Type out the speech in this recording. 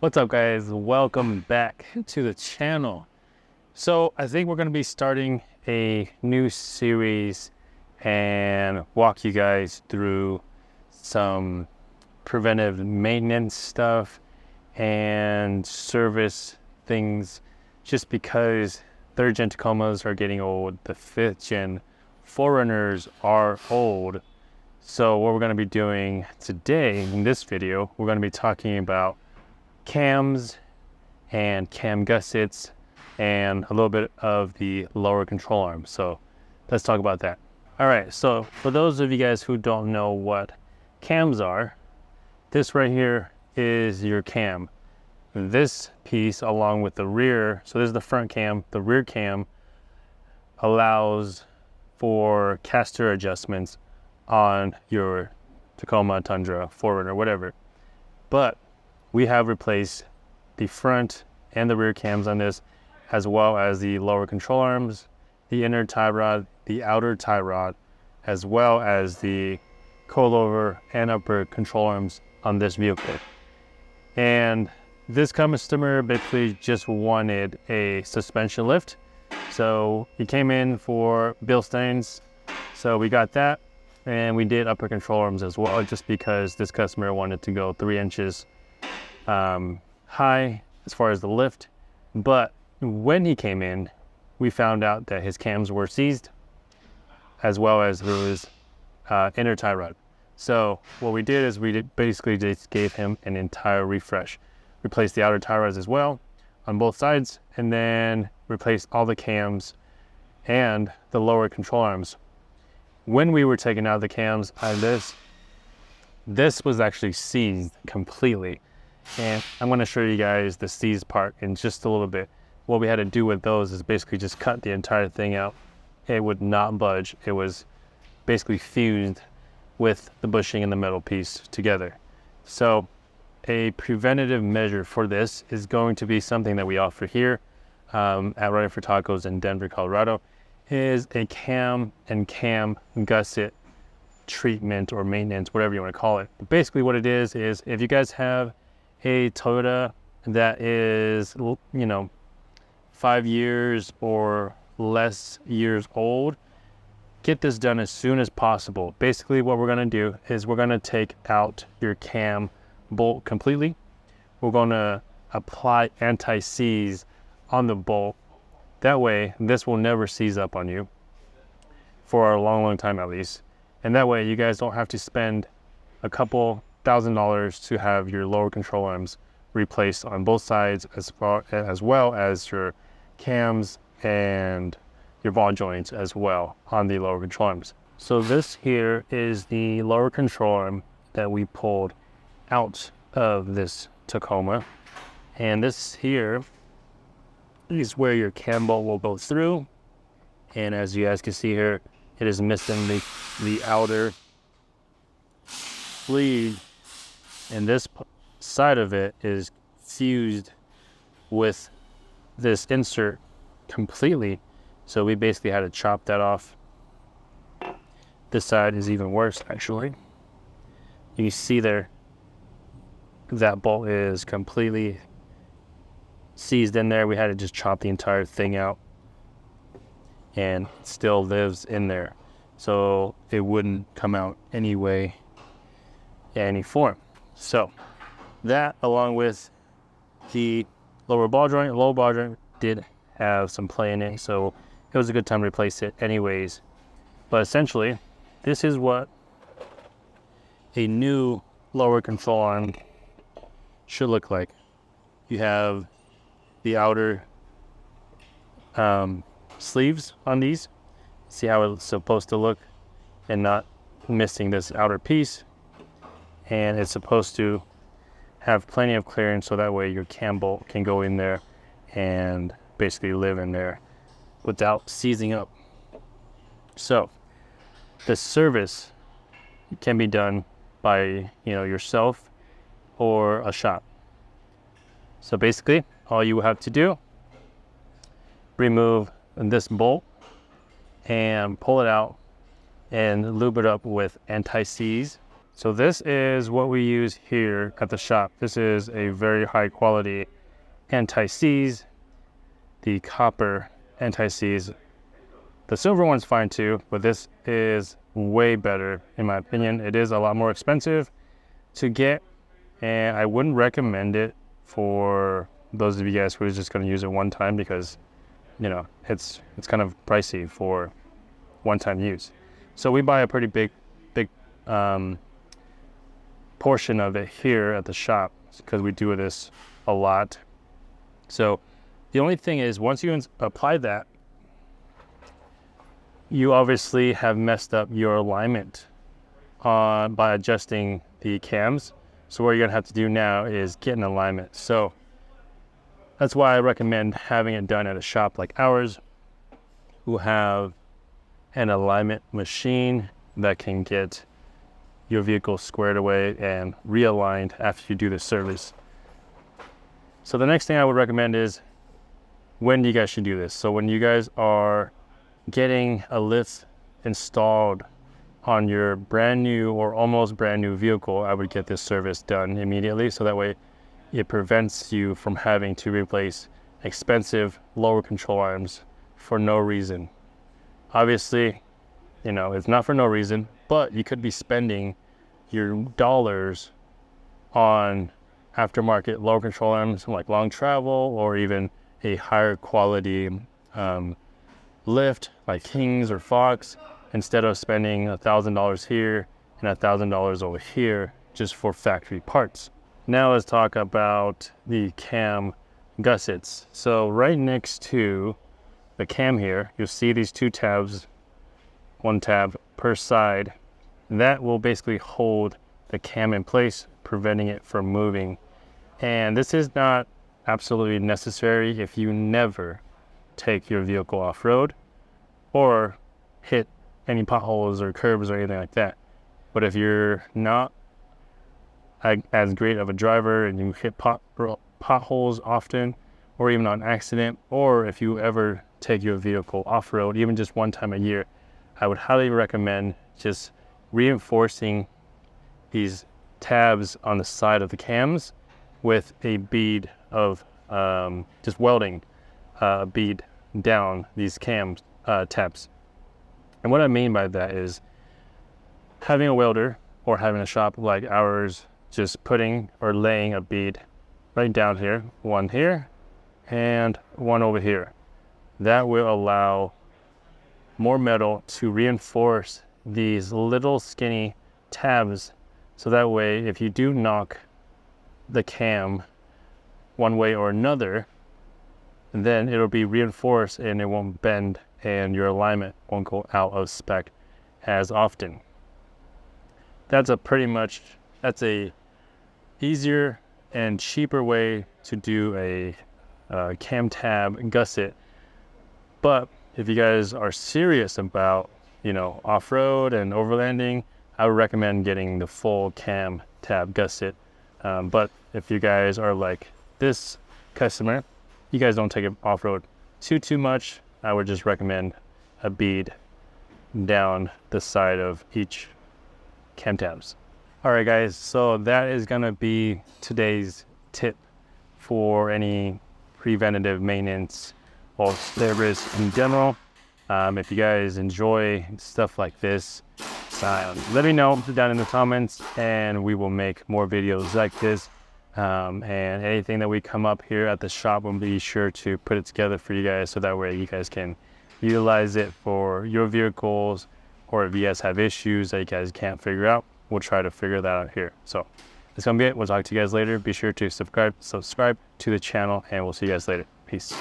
What's up, guys? Welcome back to the channel. So I think we're going to be starting a new series and walk you guys through some preventive maintenance stuff and service things, just because third gen Tacomas are getting old, the fifth gen 4Runners are old. So what we're going to be doing today in this video, we're going to be talking about cams and cam gussets and a little bit of the lower control arm. So let's talk about that. All right, so for those of you guys who don't know what cams are, this right here is your cam. This piece along with the rear, so this is the front cam, the rear cam allows for caster adjustments on your Tacoma, Tundra, 4Runner, whatever. But we have replaced the front and the rear cams on this, as well as the lower control arms, the inner tie rod, the outer tie rod, as well as the coilover and upper control arms on this vehicle. And this customer basically just wanted a suspension lift. So he came in for Bilsteins. So we got that, and we did upper control arms as well, just because this customer wanted to go 3 inches high as far as the lift. But when he came in, we found out that his cams were seized, as well as his inner tie rod. So what we did is we basically just gave him an entire refresh, replaced the outer tie rods as well on both sides, and then replaced all the cams and the lower control arms. When we were taking out the cams on this was actually seized completely. And I'm going to show you guys the seized part in just a little bit. What we had to do with those is basically just cut the entire thing out. It would not budge. It was basically fused with the bushing and the metal piece together. So a preventative measure for this is going to be something that we offer here at Running for Tacos in Denver, Colorado, is a cam and cam gusset treatment or maintenance, whatever you want to call it. But basically what it is if you guys have a Toyota that is, 5 years or less years old, get this done as soon as possible. Basically what we're going to do is we're going to take out your cam bolt completely. We're going to apply anti-seize on the bolt. That way this will never seize up on you for a long time at least. And that way you guys don't have to spend a couple $1,000 to have your lower control arms replaced on both sides, as well as your cams and your ball joints as well on the lower control arms. So this here is the lower control arm that we pulled out of this Tacoma, and this here is where your cam bolt will go through. And as you guys can see here, it is missing the outer sleeve, and this side of it is fused with this insert completely. So we basically had to chop that off. This side is even worse, actually. You can see there, that bolt is completely seized in there. We had to just chop the entire thing out, and it still lives in there. So it wouldn't come out anyway, any form. So that, along with the lower ball joint did have some play in it, so it was a good time to replace it anyways. But essentially, this is what a new lower control arm should look like. You have the outer sleeves on these. See how it's supposed to look, and not missing this outer piece. And it's supposed to have plenty of clearance, so that way your cam bolt can go in there and basically live in there without seizing up. So the service can be done by yourself or a shop. So basically all you have to do, remove this bolt and pull it out and lube it up with anti-seize So this is what we use here at the shop. This is a very high quality anti-seize, the copper anti-seize. The silver one's fine too, but this is way better in my opinion. It is a lot more expensive to get, and I wouldn't recommend it for those of you guys who are just going to use it one time, because you know it's kind of pricey for one-time use. So we buy a pretty big portion of it here at the shop because we do this a lot. So the only thing is, once you apply that, you obviously have messed up your alignment by adjusting the cams. So what you're gonna have to do now is get an alignment. So that's why I recommend having it done at a shop like ours, who have an alignment machine that can get your vehicle squared away and realigned after you do the service. So the next thing I would recommend is when you guys should do this. So when you guys are getting a lift installed on your brand new or almost brand new vehicle, I would get this service done immediately, so that way it prevents you from having to replace expensive lower control arms for no reason. Obviously, you know, it's not for no reason, but you could be spending your dollars on aftermarket lower control arms like long travel, or even a higher quality lift like Kings or Fox, instead of spending $1,000 here and $1,000 over here just for factory parts. Now let's talk about the cam gussets. So right next to the cam here, you'll see these two tabs, one tab per side. That will basically hold the cam in place, preventing it from moving. And this is not absolutely necessary if you never take your vehicle off-road or hit any potholes or curbs or anything like that. But if you're not as great of a driver and you hit potholes often, or even on accident, or if you ever take your vehicle off-road, even just one time a year, I would highly recommend just reinforcing these tabs on the side of the cams with a bead of just welding a bead down these cam tabs. And what I mean by that is having a welder or having a shop like ours just putting or laying a bead right down here, one here and one over here. That will allow more metal to reinforce these little skinny tabs, so that way if you do knock the cam one way or another, then it'll be reinforced and it won't bend and your alignment won't go out of spec as often. That's a easier and cheaper way to do a cam tab gusset. But if you guys are serious about, you know, off-road and overlanding, I would recommend getting the full cam tab gusset. But if you guys are like this customer, you guys don't take it off-road too much, I would just recommend a bead down the side of each cam tabs. All right guys, so that is gonna be today's tip for any preventative maintenance or service in general. If you guys enjoy stuff like this, let me know down in the comments and we will make more videos like this. And anything that we come up here at the shop, we'll be sure to put it together for you guys, so that way you guys can utilize it for your vehicles, or if you guys have issues that you guys can't figure out, we'll try to figure that out here. So that's gonna be it. We'll talk to you guys later. Be sure to subscribe to the channel, and we'll see you guys later. Peace.